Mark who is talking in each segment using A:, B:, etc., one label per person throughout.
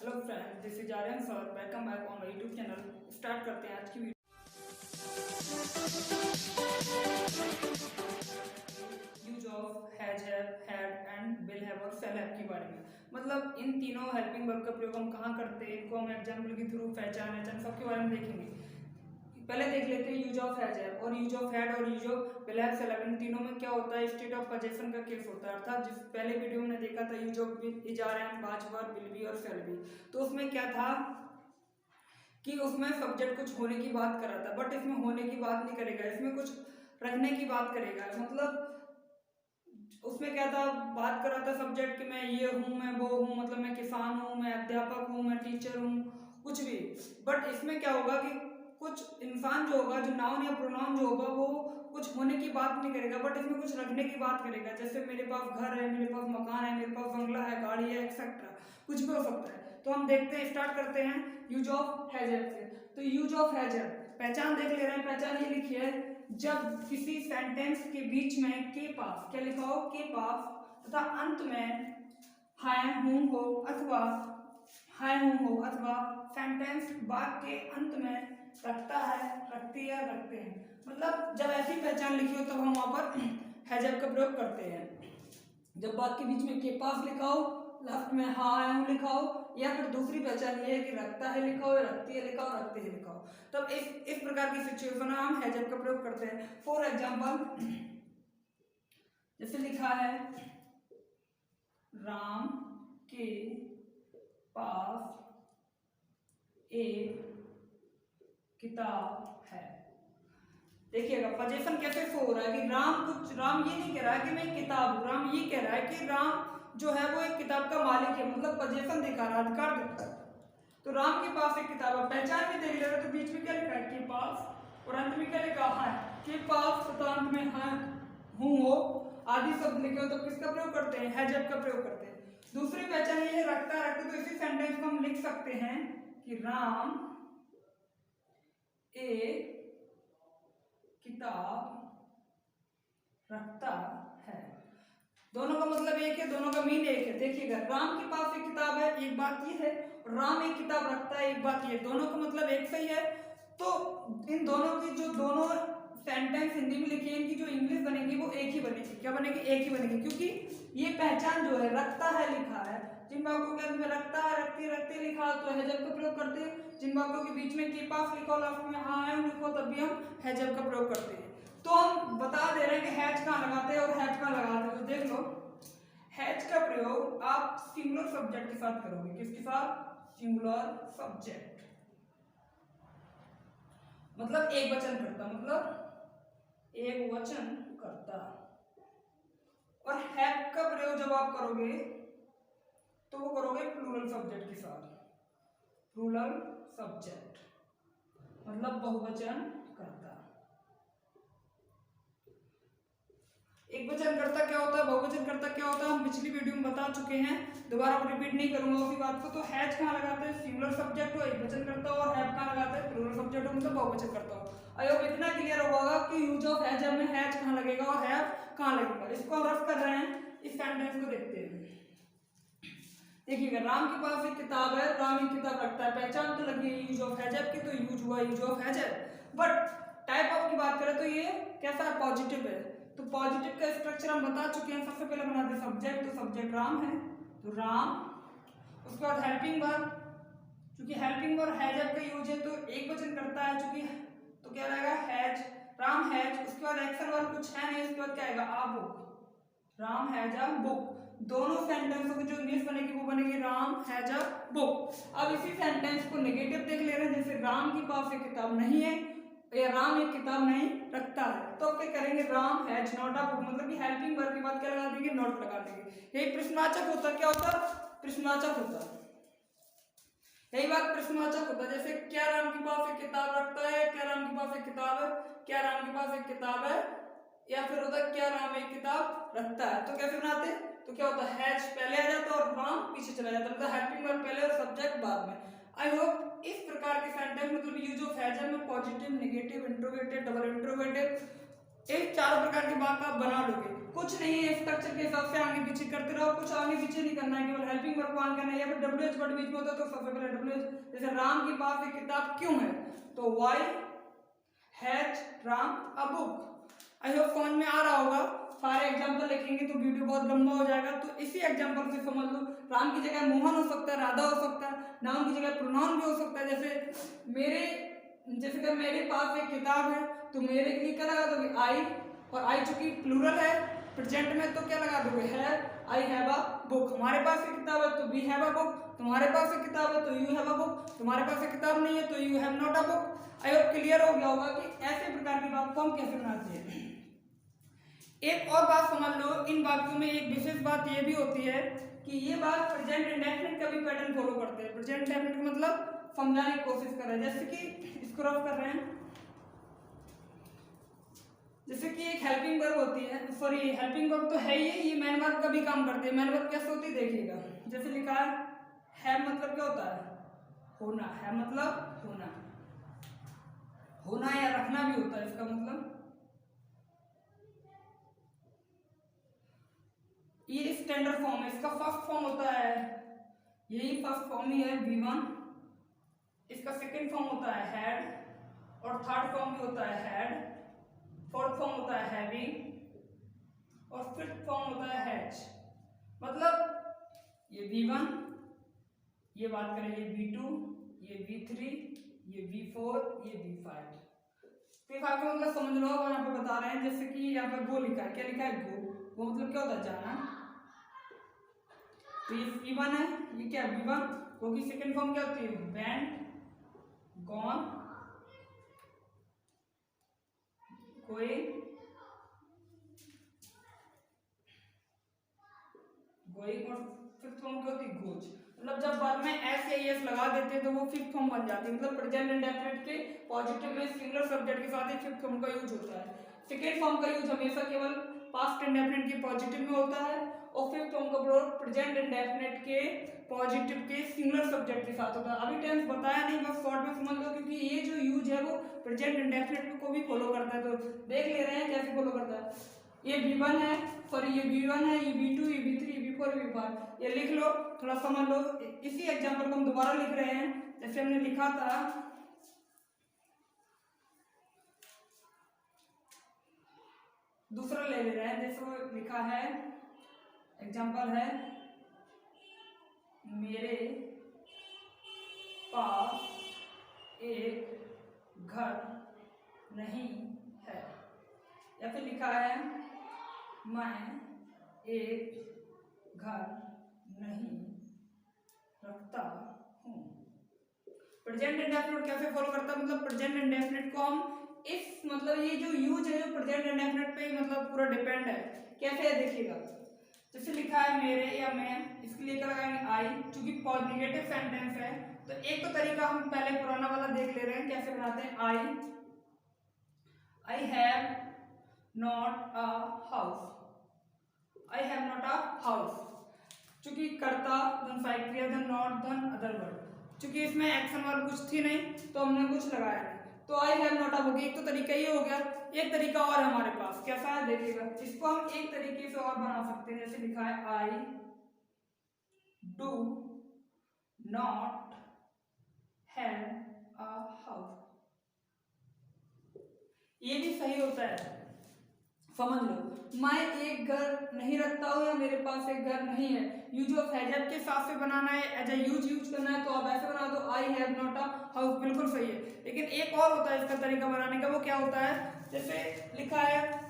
A: Hello friends, this is Aryan sir. Welcome back on my YouTube channel. Start करते हैं आज की video. Use of has, had and will have और shall have के बारे में, मतलब इन तीनों हेल्पिंग वर्ब का प्रयोग हम कहाँ करते हैं, इनको हम एग्जाम्पल के थ्रू पहचान सबके बारे में देखेंगे। पहले देख लेते हैं यूज ऑफ हैज और यूज ऑफ हैड और use of will have shall have. इन तीनों में क्या होता है, स्टेट ऑफ पोजीशन का केस होता है। अर्थात जिस पहले वीडियो में देखा था use of is are am, पांच वर्ब, विल बी और शैल बी, तो उसमें क्या था कि उसमें सब्जेक्ट कुछ होने की बात कर रहा था, बट इसमें होने की बात नहीं करेगा, इसमें कुछ रखने की बात करेगा। मतलब उसमें क्या था, बात कर रहा था सब्जेक्ट कि मैं ये हूँ, मैं वो हूँ, मतलब मैं किसान हूँ, मैं अध्यापक हूँ, मैं टीचर हूँ, कुछ भी। बट इसमें क्या होगा कि कुछ इंसान जो होगा, जो नाउन या प्रोनाउन जो होगा, वो कुछ होने की बात नहीं करेगा, बट इसमें कुछ रखने की बात करेगा। जैसे मेरे पास घर है, मेरे पास मकान है, मेरे पास बंगला है, गाड़ी है, एक्सेट्रा, कुछ भी हो सकता है। तो हम देखते हैं, स्टार्ट करते हैं यूज ऑफ हैजर से। तो यूज ऑफ हैजर पहचान देख ले रहे हैं। पहचान ये लिखी है, जब किसी सेंटेंस के बीच में के पास, क्या लिखा हो, के पास, तथा अंत में है हूं हो अथवा है हूं हो अथवा सेंटेंस वाक्य के अंत में रखता है, रखती है, रखते हैं। मतलब जब ऐसी पहचान लिखी हो तब हम वहां पर हैजर का प्रयोग करते हैं। जब वाक्य के बीच में के पास लिखा हो, लास्ट में हाँ है हूं लिखा हो, या फिर दूसरी पहचान ये है कि रखता है लिखा हो, रखती है लिखा हो, रखते हैं लिखा हो, तब इस प्रकार की सिचुएशन में हम हैजर का प्रयोग करते हैं। फॉर एग्जाम्पल, जैसे लिखा है, राम के पास एक किताब है। देखिएगा पोजीशन कैसे शो हो रहा है कि राम ये नहीं कह रहा है कि मैं किताब हूं, राम ये कह रहा है कि राम जो है वो एक किताब का मालिक है, मतलब पोजीशन दिखा रहा है, अधिकार दिखा है। तो राम के पास एक किताब है। पहचान भी देख ले रहे, तो बीच में क्या लिखा है, के पास, और अंत में क्या लिखा है, के पास, तथा अंत में है हूं हो आदि शब्द लिखे हो, तो किसका प्रयोग करते हैं, हैजर का प्रयोग करते हैं। दूसरी पहचान ये है, रखता रखते, तो इसी सेंटेंस को हम लिख सकते हैं कि राम एक किताब रखता है। दोनों का मतलब एक है, दोनों का मीन एक है। देखिएगा, राम के पास एक किताब है, एक बात ये है, और राम एक किताब रखता है, एक बात ये, दोनों का मतलब एक सही है। तो इन दोनों की जो दोनों सेंटेंस हिंदी में लिखी है, इनकी जो इंग्लिश बनेगी वो एक ही बनेगी। क्या बनेगी, एक ही बनेगी, क्योंकि ये पहचान जो है रखता है लिखा है। जिन वाक्यों के अंत में रखता है, रखते रखते लिखा तो हैजर का प्रयोग करते हैं। जिन वाक्यों के बीच में के पास लिखा, लास्ट में हाँ है लिखो, तब भी हम हैजर का प्रयोग करते हैं। तो हम बता दे रहे हैं कि हैज कहाँ लगाते हैं और हैज कहाँ लगाते हैं। तो देख लो, हैज का प्रयोग आप सिंगुलर सब्जेक्ट के साथ करोगे। किसके साथ, सिंगुलर सब्जेक्ट, मतलब एक वचन करता, मतलब एक वचन करता। और हैव का प्रयोग जब आप करोगे तो वो करोगे प्लूरल सब्जेक्ट के साथ। प्लूरल सब्जेक्ट मतलब बहुवचन करता। एक वचन करता क्या होता है, बहुवचन करता क्या होता है, हम पिछली वीडियो में बता चुके हैं, दोबारा रिपीट नहीं करूंगा उसी बात को। तो हैज कहाँ लगाते हैं, सिंगुलर सब्जेक्ट हो, एक वचन करता हो, और हैव कहाँ लगाते हैं, प्लूरल सब्जेक्ट हो, मतलब बहुवचन करता हो। आई होप इतना क्लियर होगा कि यूज ऑफ हैज में हैज कहाँ लगेगा और हैव कहाँ लगेगा। इसको हम रफ कर रहे हैं, इस सेंटेंस को देखते हैं। देखिएगा, राम के पास एक किताब है, राम एक किताब रखता है। पहचान तो लगी यूज ऑफ हैज की, तो यूज हुआ use of has. But type of की बात करें तो ये कैसा है, पॉजिटिव है। तो पॉजिटिव का स्ट्रक्चर हम बता चुके हैं। सबसे पहले बनाते हैं सब्जेक्ट, तो सब्जेक्ट राम है, तो राम। उसके बाद हेल्पिंग वर्ब, क्योंकि हेल्पिंग वर्ब हैज का यूज है तो एक वचन करता है, चूंकि तो क्या रहेगा, हैज, राम हैज। उसके बाद एक्शन वर्ब कुछ है नहीं, उसके बाद क्या आएगा, a book, Ram has a book. दोनों सेंटेंसों की जो इंग्लिश बनेगी वो बनेगी राम हैज अ बुक। अब इसी सेंटेंस को नेगेटिव देख ले रहे हैं, जैसे राम के पास एक किताब नहीं है, या राम एक किताब नहीं रखता है, तो क्या करेंगे, Ram has not a book, मतलब कि हेल्पिंग वर्ब के बाद क्या लगा देंगे, नॉट लगा देंगे। यही प्रश्नवाचक होता, क्या होता, प्रश्नवाचक होता, यही बात प्रश्नवाचक होता। जैसे क्या राम के पास एक किताब रखता है, क्या राम के पास एक किताब है, क्या राम के पास एक किताब है, या फिर होता क्या राम एक किताब रखता है। तो कैसे बनाते, तो क्या होता है, हैज पहले आ जाता और राम पीछे चला जाता, मतलब हेल्पिंग वर्ब पहले और सब्जेक्ट बाद में। आई होप इस प्रकार के सेंटेंस, मतलब यूज ऑफ हैज में positive, negative, interrogative, double interrogative, इस चारों प्रकार की बात आप बना लोगे। कुछ नहीं है, स्ट्रक्चर के हिसाब से आगे पीछे करते रहो, कुछ आगे पीछे नहीं करना है, केवल हेल्पिंग वर्ब को ऑन करना है। या फिर WH वर्ड बीच में होता है तो सबसे पहले WH, जैसे राम के पास एक किताब क्यों है, तो why has Ram a book. I hope समझ में आ रहा होगा। सारे एग्जाम्पल लिखेंगे तो वीडियो बहुत लंबा हो जाएगा, तो इसी एग्जाम्पल से समझ लो। राम की जगह मोहन हो सकता है, राधा हो सकता है, नाउन की जगह प्रोनाउन भी हो सकता है। जैसे कि मेरे पास एक किताब है, तो मेरे के लिए क्या लगा दोगे, आई, और आई चूंकि प्लूरल है प्रेजेंट में, तो क्या लगा दोगे, है। आई हैव अ बुक, हमारे पास एक किताब है तो वी हैव अ बुक, तुम्हारे पास एक किताब है तो यू हैव अ बुक, तुम्हारे पास एक किताब नहीं है तो you have not a book. I hope clear हो गया होगा कि ऐसे प्रकार की बात को हम कैसे बनाते हैं। एक और बात समझ लो, इन वाक्यों में एक विशेष बात ये भी होती है कि ये बात प्रेजेंट इंडेफिनिट का भी पैटर्न फॉलो करते हैं। प्रेजेंट इंडेफिनिट का मतलब समझाने की कोशिश कर रहे हैं, जैसे कि स्क्रॉल कर रहे हैं, जैसे कि एक हेल्पिंग वर्ब होती है, सॉरी हेल्पिंग वर्ब तो है ये मैन वर्ब का भी काम करती है। मैन वर्ब कैसे होती है देखिएगा, जैसे लिखा है मतलब क्या होता है, होना है, मतलब होना, होना या रखना भी होता है इसका मतलब। ये स्टैंडर्ड फॉर्म है, इसका फर्स्ट फॉर्म होता है, यही फर्स्ट फॉर्म ही है V1, इसका सेकंड फॉर्म होता है हैड, और थर्ड फॉर्म भी होता है हैड, फोर्थ फॉर्म होता है हैविंग, और फिफ्थ फॉर्म होता है हैज। मतलब ये V1, ये बात करें ये V2, ये V3, ये V4, ये V5। V5 का मतलब समझ लो, यहाँ पे बता रहे हैं, जैसे कि यहाँ पे गो लिखा है, क्या लिखा है, गो मतलब क्या होता है, जाना। तो ये V1 है, ये क्या V1, गो की सेकंड फॉर्म क्या होती है, वेंट, गॉन, गोइंग, गोइंग, और फिफ्थ फॉर्म क्या होती है, गोज। मतलब जब वर्ब में एस या एस लगा देते हैं तो वो फिफ्थ फॉर्म बन जाती है। मतलब प्रेजेंट इंडेफिनिट के पॉजिटिव में सिंगुलर सब्जेक्ट के साथ ही फिफ्थ फॉर्म का यूज होता है। सेकेंड फॉर्म का यूज हमेशा केवल पास्ट इंडेफिनिट के पॉजिटिव में होता है, और फिफ्थ फॉर्म का प्रयोग प्रेजेंट इंडेफिनिट के पॉजिटिव के सिंगुलर सब्जेक्ट के साथ होता है। अभी टेंस बताया नहीं, बस शॉर्ट में समझ लो, क्योंकि ये जो यूज है वो प्रेजेंट इंडेफिनिट को भी फॉलो करता है, तो देख ले रहे हैं कैसे फॉलो करता है। ये V1 है, सॉरी ये V1 है, ये V2, ये V3, V4, V5, ये लिख लो, थोड़ा समझ लो। इसी एग्जांपल को हम दोबारा लिख रहे हैं, जैसे हमने लिखा था, दूसरा ले रहे हैं, जैसे लिखा है, एग्जांपल है, मेरे पास एक घर नहीं है, या फिर लिखा है, मैं एक घर नहीं रखता हूँ। प्रेजेंट इंडेफिनिट कैसे फॉलो करता है, मतलब प्रेजेंट इंडेफिनिट को हम इस, मतलब ये जो यूज है जो प्रेजेंट इंडेफिनिट पे मतलब पूरा डिपेंड है। कैसे है देखिएगा, जैसे लिखा है मेरे या मैं, इसके लिए क्या लगाएंगे, आई, क्योंकि नेगेटिव सेंटेंस है। तो एक तो तरीका हम पहले पुराना वाला देख ले रहे हैं, कैसे बनाते हैं, I have not a house, I have not a house, चूंकि कर्ता धन सहायक क्रिया धन नॉट धन अदर वर्ड, चूंकि इसमें एक्शन वर्ब कुछ थी नहीं तो हमने कुछ लगाया नहीं, तो I have not a book. एक तो तरीका ये हो गया, एक तरीका और है हमारे पास, कैसा है देखिएगा, इसको हम एक तरीके से और बना सकते हैं, जैसे लिखा है, I do not have a house. ये भी सही होता है, समझ लो, मैं एक घर नहीं रखता हूँ, या मेरे पास एक घर नहीं है। यूज ऑफ हैव के साथ से बनाना है, एज ए यूज करना है, तो आप ऐसे बना दो, I have not a house, बिल्कुल सही है। लेकिन एक और होता है इसका तरीका बनाने का, वो क्या होता है, जैसे लिखा है,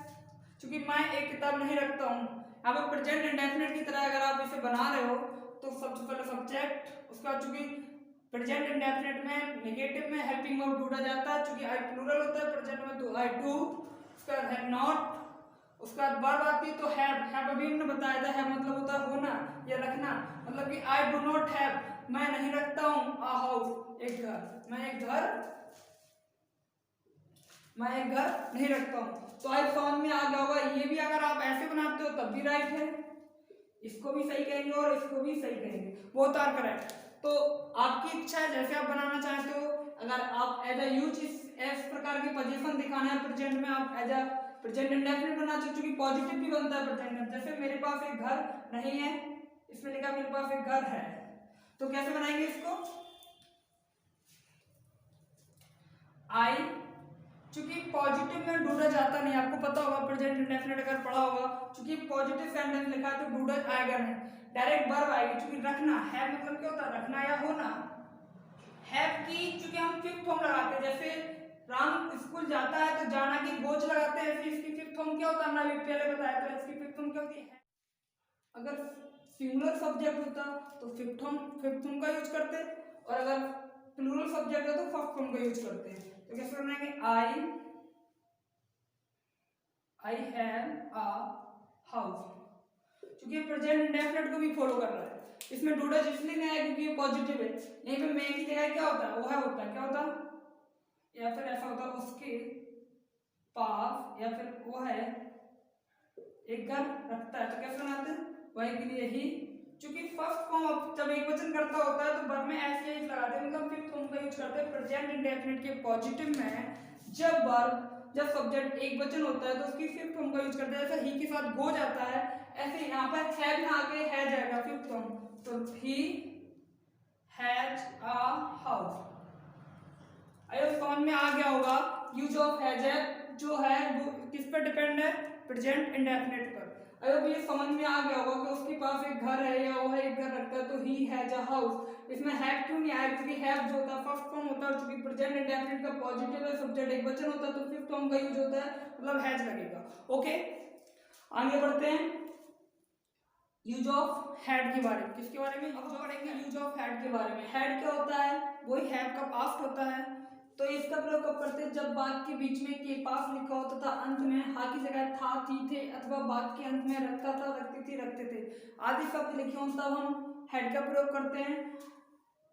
A: चूंकि मैं एक किताब नहीं रखता हूँ, यहाँ पे प्रेजेंट इंडेफिनिट की तरह अगर आप इसे बना रहे हो, तो सबसे पहले सब्जेक्ट, उसका चूंकि प्रेजेंट इंडेफिनिट में नेगेटिव में हेल्पिंग वर्ब ढूंढा जाता है, चूंकि आई प्लूरल होता है प्रेजेंट में, तो आई डू, उसका हैव नॉट, उसके बाद वर्ब आती है तो हैव अभी हमने बताया था, हैव मतलब होता है होना या रखना, मतलब कि आई डू नॉट हैव, मैं नहीं रखता हूँ, अ हाउस, एक घर, मैं एक घर नहीं रखता हूँ। तो आई समझ में आ गया होगा। ये भी अगर आप ऐसे बनाते हो तब भी राइट है, इसको भी सही कहेंगे और इसको भी सही कहेंगे, बोथ आर करेक्ट। तो आपकी इच्छा है, जैसे आप बनाना चाहते हो, अगर आप एज अ यूज इस प्रकार की पोजीशन दिखाना है प्रेजेंट में, आप एज अ प्रेजेंट इंडेफिनिट बनना चाहिए, क्योंकि पॉजिटिव भी बनता है प्रेजेंट। जैसे मेरे पास एक घर नहीं है, इसमें लिखा मेरे पास एक घर है, तो कैसे बनाएंगे इसको, आई, क्योंकि पॉजिटिव में डू डज आता नहीं, आपको पता होगा प्रेजेंट इंडेफिनिट अगर पढ़ा होगा, क्योंकि पॉजिटिव सेंटेंस लिखा है तो डू डज आएगा नहीं, डायरेक्ट वर्ब आएगी। क्योंकि रखना है मतलब क्या होता है, रखना या होना। हैव की क्योंकि हम फिफ्थ फॉर्म लगाते हैं, जैसे राम स्कूल जाता है तो जाना की गोच लगाते हैं, फिर इसकी फिफ्थ फॉर्म क्या होता है, हमने अभी पहले बताया था, इसकी फिफ्थ फॉर्म क्या होती है। अगर सिंगुलर सब्जेक्ट होता तो फिफ्थ फॉर्म का यूज करते, और अगर प्लूरल सब्जेक्ट है तो फर्स्ट फॉर्म का यूज करते हैं। तो कैसे बनाएंगे, आई हैव अ हाउस, क्योंकि प्रेजेंट इंडेफिनिट को भी फॉलो कर रहा है। इसमें डू डज इसलिए नहीं आया क्योंकि ये पॉजिटिव है। यहीं पे मैं की जगह क्या होता है, वो है होता है, क्या होता है, या फिर ऐसा होता है उसके पास, या फिर वो है एक घर रखता है, तो कैसे बनाते हैं, वही के लिए ही, क्योंकि फर्स्ट फॉर्म जब एक वचन करता होता है तो वर्ब में ऐसे ही लगाते हैं, मतलब फिफ्थ फॉर्म का यूज करते हैं प्रेजेंट इंडेफिनिट के पॉजिटिव में। जब सब्जेक्ट एक वचन होता है तो उसकी फिफ्थ फॉर्म का यूज करते हैं, जैसे ही के साथ गो जाता है, ऐसे यहाँ पर है भी आके है जाएगा फिफ्थ फॉर्म, तो ही हैज अ हाउस। अगर समझ में आ गया होगा, यूज ऑफ हैज जो है वो किस पर डिपेंड है, प्रेजेंट इंडेफिनिट पर। अगर ये समझ में आ गया होगा कि उसके पास एक घर है या वो है एक घर रखता है, तो ही हैज अ हाउस। इसमें हैव क्यों नहीं आया, क्योंकि हैव जो होता है फर्स्ट फॉर्म होता है, क्योंकि प्रेजेंट इंडेफिनिट का पॉजिटिव है, सब्जेक्ट एक वचन होता है, तो फिफ्थ फॉर्म का यूज होता है, मतलब हैज लगेगा। ओके, आगे बढ़ते हैं यूज ऑफ हैड के बारे में। किसके बारे में, अब पढ़ेंगे यूज ऑफ हैड के बारे में। हैड क्या होता है, वही हैव का पास्ट होता है। तो इसका प्रयोग कब करते हैं, जब वाक्य के बीच में के पास लिखा होता था, अंत में हा की जगह था थी थे, अथवा वाक्य के अंत में रखता था रखती थी रखते थे आदि शब्द लिखे हों, तब हम हैड का प्रयोग करते हैं।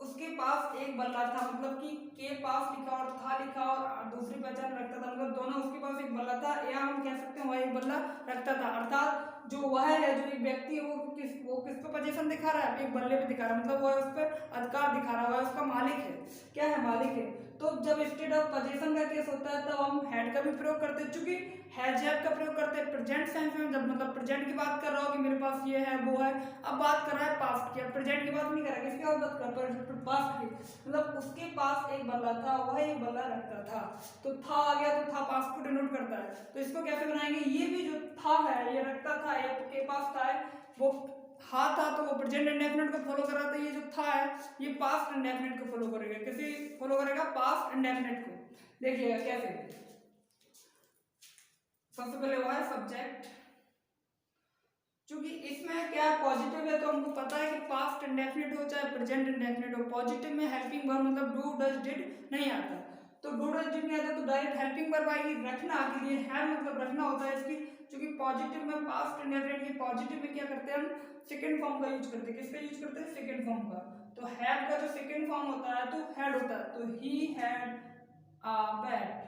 A: उसके पास एक बल्ला था, मतलब कि के पास लिखा और था लिखा और दूसरी पहचान रखता था, मतलब दोनों, उसके पास एक बल्ला था, या हम कह सकते हैं वह एक बल्ला रखता था। अर्थात जो वह है, जो एक व्यक्ति है, वो किस पर पोजीशन दिखा रहा है, एक बल्ले पे दिखा रहा है, मतलब वह उस पर अधिकार दिखा रहा है, वह उसका मालिक है। क्या है, मालिक है। तो जब स्टेट ऑफ पोजीशन का केस होता है तब हम हैड का भी प्रयोग करते हैं, चूंकि हैज हैव का प्रयोग करते हैं प्रेजेंट सेंस में, जब मतलब प्रेजेंट की बात कर रहा हो कि मेरे पास ये है वो है। अब बात कर रहा है पास्ट की, प्रेजेंट की बात नहीं कर रहा है, किसकी बात कर रहा है, पास्ट की, मतलब उसके पास एक बल्ला था, वह एक बल्ला रखता था, तो था आ गया, तो था पास्ट को डिनोट करता है। तो इसको कैसे बनाएंगे, ये भी जो था है, ये रखता था, ये के पास था है, वो हा था तो वो प्रेजेंट इंडेफिनिट को फॉलो कर रहा था, ये जो था है ये पास्ट इंडेफिनिट को फॉलो करेगा। कैसे फॉलो करेगा, पास्ट इंडेफिनिट को। देखिएगा कैसे, सबसे पहले वो है सब्जेक्ट, क्योंकि इसमें क्या पॉजिटिव है, तो हमको पता है कि पास्ट इंडेफिनिट हो चाहे प्रेजेंट इंडेफिनिट हो, पॉजिटिव में हेल्पिंग वर्ब मतलब डू डज डिड नहीं आता, तो डू डज डिड नहीं आता तो डायरेक्ट हेल्पिंग वर्ब आएगी। रखना के लिए है मतलब रखना होता है इसकी, क्योंकि पॉजिटिव में पास्ट इंडेफिनिट की पॉजिटिव में क्या करते हैं हम, सेकंड फॉर्म का यूज करते हैं। किसका यूज करते हैं, सेकंड फॉर्म का। तो हैव का जो सेकंड फॉर्म होता है तो हैड होता है, तो ही हैड अ बैट।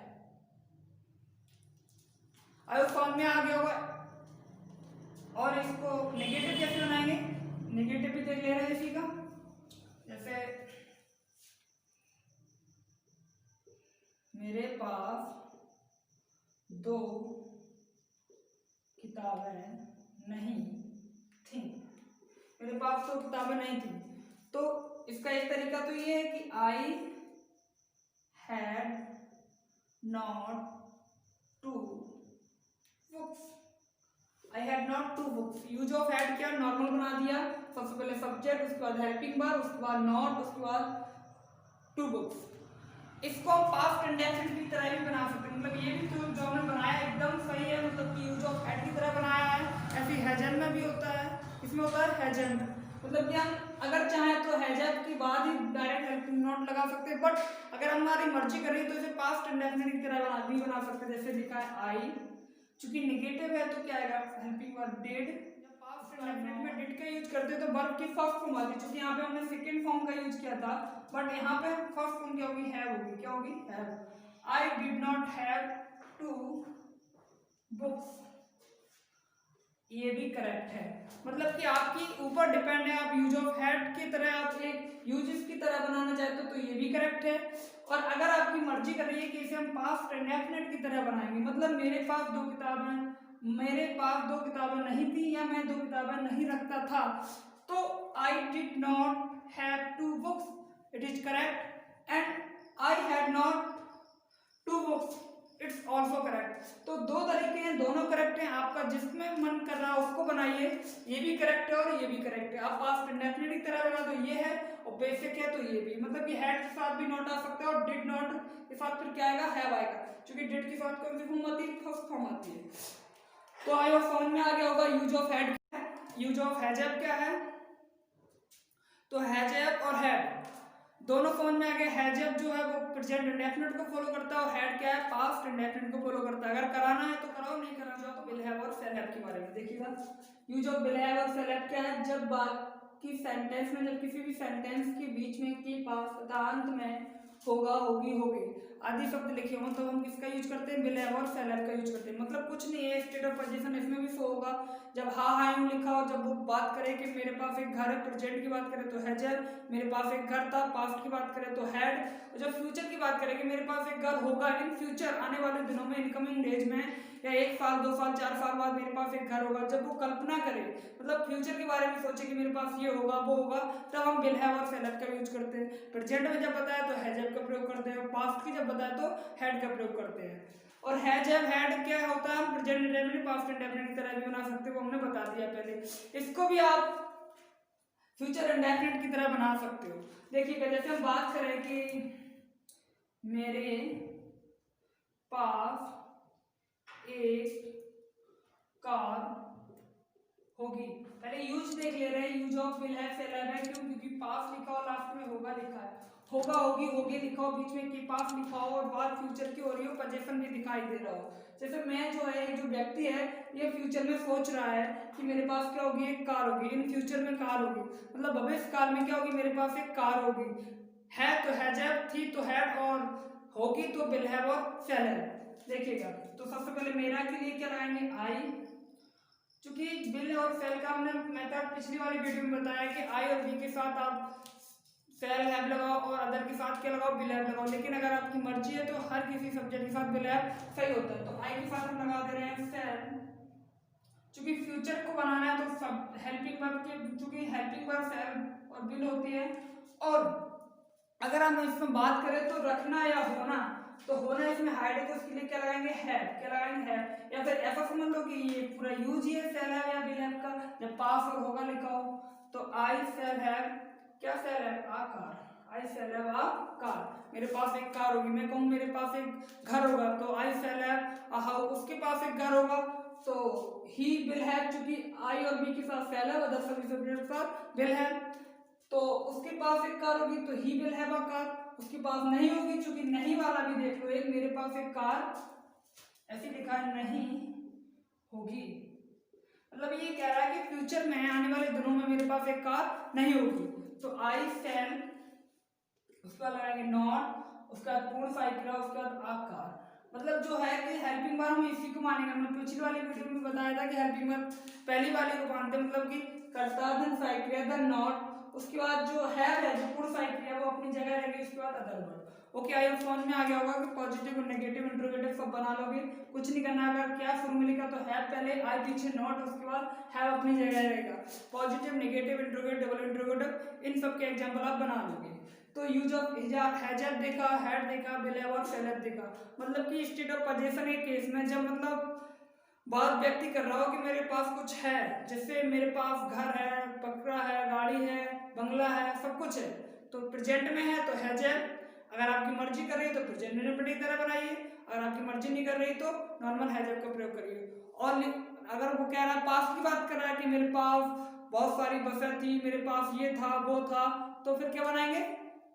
A: अब फॉर्म में आ गया होगा। और इसको नेगेटिव कैसे बनाएंगे, नेगेटिव भी देख ले रहे हैं इसी का, जैसे मेरे पास 2 किताबें नहीं थी, मेरे पास 2 किताबें नहीं थी। तो इसका एक तरीका तो ये है कि I had not 2 books, I had not 2 books. Use of had क्या, नॉर्मल बना दिया, सबसे पहले सब्जेक्ट, उसके बाद हेल्पिंग वर्ब, उसके बाद नॉट, उसके बाद 2 बुक्स। इसको हम पास्ट इंडेफिनिट की तरह भी बना सकते हैं, मतलब ये भी जो हमने बनाया एकदम सही है, मतलब कि यूज ऑफ हैड की तरह बनाया है। ऐसे हैजन में भी होता है, इसमें होता है हैजन, मतलब कि हम अगर चाहें तो हैजन के बाद ही डायरेक्ट हेल्पिंग नॉट लगा सकते हैं, बट अगर हमारी मर्जी करें तो इसे पास्ट इंडेफिनिट की तरह भी बना सकते हैं। जैसे लिखा है आई, चूंकि नेगेटिव है तो क्या आएगा, हेल्पिंग वर्ब डिड। जब पास्ट इंडेफिनिट में डिड का यूज करते हैं तो वर्ब की फर्स्ट फॉर्म आती है, क्योंकि यहाँ पे हमने सेकंड फॉर्म का यूज किया था, बट यहाँ पे फर्स्ट फॉर्म क्या होगी, हैव होगी। क्या होगी, have. I did not have 2 books, ये भी करेक्ट है, मतलब कि आपकी ऊपर डिपेंड है, आप यूज ऑफ हैड की तरह आप एक यूजेस की तरह बनाना चाहते हो तो ये भी करेक्ट है। और अगर आपकी मर्जी कर रही है कि इसे हम पास्ट इंडेफिनिट की तरह बनाएंगे, मतलब मेरे पास 2 किताबें, मेरे पास 2 किताबें नहीं थी या मैं 2 किताबें नहीं रखता था, तो I did not have 2 books, it is correct. And I had not 2 books, it's also correct. तो 2 तरीके हैं, दोनों करेक्ट हैं, आपका जिसमें मन कर रहा है उसको बनाइए, ये भी करेक्ट है और ये भी करेक्ट है। आप पास्ट इंडेफिनिट की तरह बना तो ये है, और बेसिक है तो ये भी, मतलब कि हैड के साथ भी नॉट आ सकता है और डिड नॉट के साथ फिर क्या आएगा, हैव आएगा, क्योंकि डिड के साथ कौन सी फॉर्म आती है, फर्स्ट फॉर्म आती है। तो आई और समझ में आ गया होगा यूज ऑफ हैड क्या है, यूज ऑफ हैजअप क्या है। तो हैजअप और हैड दोनों समझ में आ गए। हैजअप जो है वो प्रेजेंट इंडेफिनिट को फॉलो करता है और हैड क्या है, पास्ट इंडेफिनिट को फॉलो करता है। अगर कराना है तो कराओ, नहीं कराना तो विल हैव और शैल हैव के बारे में देखिएगा। यूज ऑफ विल हैव और शैल हैव क्या है, जब बाकी सेंटेंस में, जब किसी भी सेंटेंस के बीच में, के पास तथा अंत में होगा, होगी, होगी आदि शब्द लिखे हो, तो हम किसका यूज करते हैं, विल हैव और शैल हैव का यूज करते हैं। मतलब कुछ नहीं है, स्टेट ऑफ पोजीशन इसमें भी शो होगा। जब हा यूं लिखा हो, जब वो बात करे कि मेरे पास एक घर है, प्रेजेंट की बात करें तो हैजर, मेरे पास एक घर था, पास्ट की बात करें तो हैड, और जब फ्यूचर की बात करें कि मेरे पास एक घर होगा इन फ्यूचर, आने वाले दिनों में, इनकमिंग डेज में, या 1 साल 2 साल 4 साल बाद मेरे पास एक घर होगा, जब वो कल्पना करे, मतलब फ्यूचर के बारे में सोचे कि मेरे पास ये होगा वो होगा, तब हम विल हैव और शैल हैव का यूज करते हैं। प्रेजेंट में जब बताया तो हैज हैव का प्रयोग करते हैं, और पास्ट की जब बताया तो हैड का प्रयोग करते हैं। और हैज हैव हैड क्या होता है, हम प्रेजेंट इंडेफिनिट पास्ट इंडेफिनिट की तरह भी बना सकते हैं, वो हमने बता दिया पहले। इसको भी आप फ्यूचर इंडेफिनिट की तरह बना सकते हो। देखिएगा, जैसे हम बात करें कि मेरे पास एक कार होगी, पहले यूज देख ले रहे हैं, use of will have shall have है, क्यों, क्योंकि पास लिखा और लास्ट में होगा लिखा है, होगा, होगी, होगी लिखा हो, बीच में के पास लिखा हो और बात फ्यूचर की हो रही हो, पोजीशन भी दिखाई दे रहा हो। जैसे मैं जो है, जो व्यक्ति है, ये फ्यूचर में सोच रहा है कि मेरे पास क्या होगी, एक कार होगी, इन फ्यूचर में कार होगी, मतलब भविष्य काल में क्या होगी, मेरे पास एक कार होगी। है तो हैज हैव, थी तो हैड, और होगी तो विल हैव और शैल हैव। देखिएगा, तो सबसे पहले मेरा के लिए क्या लगाएंगे, आई, क्योंकि विल और शैल का हमने मेथड पिछली वाली वीडियो में बताया कि आई और बी के साथ आप शैल हैव लगाओ और अदर के साथ क्या लगाओ, विल हैव लगाओ। लेकिन अगर आपकी मर्जी है तो हर किसी सब्जेक्ट के साथ विल हैव सही होता है। तो आई के साथ हम लगा दे रहे हैं शैल, क्योंकि फ्यूचर को बनाना है तो सब हेल्पिंग वर्ब के, क्योंकि हेल्पिंग वर्ब शैल और विल होती है। और अगर हम इसमें बात करें तो रखना या होना, तो होना इसमें हाइड है तो उसके लिए क्या लगाएंगे, हैव, क्या लगाएंगे, हैव। या फिर ऐसा समझ लो कि ये पूरा यूज ही है शैल हैव या विल हैव का, जब पास और होगा लिखा हो, तो आई शैल हैव, क्या shall have, a car, I shall have a car, मेरे पास एक कार होगी। मैं कहूँ मेरे पास एक घर होगा, तो आई शैल हैव अ हाउस, उसके पास एक घर होगा, तो ही विल हैव, चूंकि आई और बी के साथ शैल हैव, अदर सभी सब्जेक्ट के साथ विल हैव, तो उसके पास एक कार होगी तो he will have a car, उसके पास नहीं होगी, क्योंकि नहीं वाला भी देख लो, एक मेरे पास एक कार, ऐसे लिखा है, नहीं होगी, मतलब ये कह रहा है कि फ्यूचर में, आने वाले दिनों में मेरे पास एक कार नहीं होगी। तो आई शैल, उसका लगाएंगे नॉट, उसके बाद पूर्ण साइकिल, उसके बाद आ कार, मतलब जो है कि हेल्पिंग वर्ब हम इसी को मानेंगे। हमने पिछली वाली वीडियो में बताया था कि हेल्पिंग वर्ब पहली वाली को मानते, मतलब कि कर्ता धन साइकिल धन नॉट, उसके बाद जो है जो पूर्ण साइकिल है वो अपनी जगह रहेगी, उसके बाद अदर वर्ड। ओके, आई होप समझ में आ गया होगा कि पॉजिटिव और नेगेटिव इंट्रोगेटिव सब बना लोगे, कुछ नहीं करना। अगर क्या शुरू में लिखा तो है पहले, आई पीछे नॉट, उसके बाद हैव अपनी जगह रहेगा। Positive, negative, interrogative, double interrogative, इन सब के एग्जांपल आप बना लोगे। तो यूज ऑफ हैजर देखा, हैड देखा, विल हैव और शैल हैव देखा, मतलब कि स्टेट ऑफ पोजीशन के केस में जब मतलब बात व्यक्ति कर रहा हो कि मेरे पास कुछ है, जैसे मेरे पास घर है, बकरा है, गाड़ी है, बंगला है, सब कुछ है, तो प्रेजेंट में है तो हैजर। अगर आपकी मर्जी कर रही है तो प्रेजेंट इंडेफिनिट की तरह बनाइए, अगर आपकी मर्जी नहीं कर रही तो नॉर्मल हैजर का प्रयोग करिए। और अगर वो कह रहा है, पास्ट की बात कर रहा है कि मेरे पास बहुत सारी बसें थी, मेरे पास ये था वो था, तो फिर क्या बनाएंगे,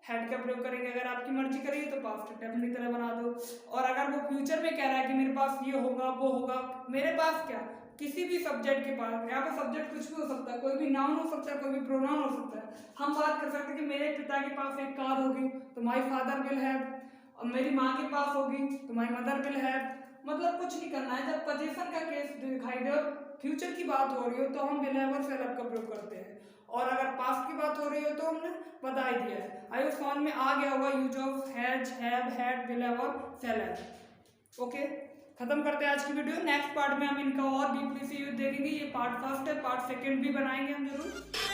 A: हैड का प्रयोग करेंगे। अगर आपकी मर्जी करेगी तो पास्ट इंडेफिनिट की तरह बना दो। और अगर वो फ्यूचर में कह रहा है कि मेरे पास ये होगा वो होगा, मेरे पास क्या, किसी भी सब्जेक्ट के पास, यहाँ पर सब्जेक्ट कुछ भी हो सकता है, कोई भी नाउन हो सकता है, कोई भी प्रोनाउन हो सकता है। हम बात कर सकते हैं कि मेरे पिता के पास एक कार होगी तो माई फादर विल हैव, और मेरी माँ के पास होगी तो माई मदर विल हैव, मतलब कुछ नहीं करना है। जब पोजीशन का केस दिखाई दे और फ्यूचर की बात हो रही हो तो हम विल हैव और शैल हैव का प्रयोग करते हैं। और अगर पास्ट की बात हो रही हो तो हमने बता ही दिया है। आई होप समझ में आ गया होगा use of has, have, had, will have और शैल हैव। ओके, खत्म करते हैं आज की वीडियो। नेक्स्ट पार्ट में हम इनका और डीपली से यूज देखेंगे। ये पार्ट फर्स्ट है, पार्ट सेकंड भी बनाएंगे हम जरूर।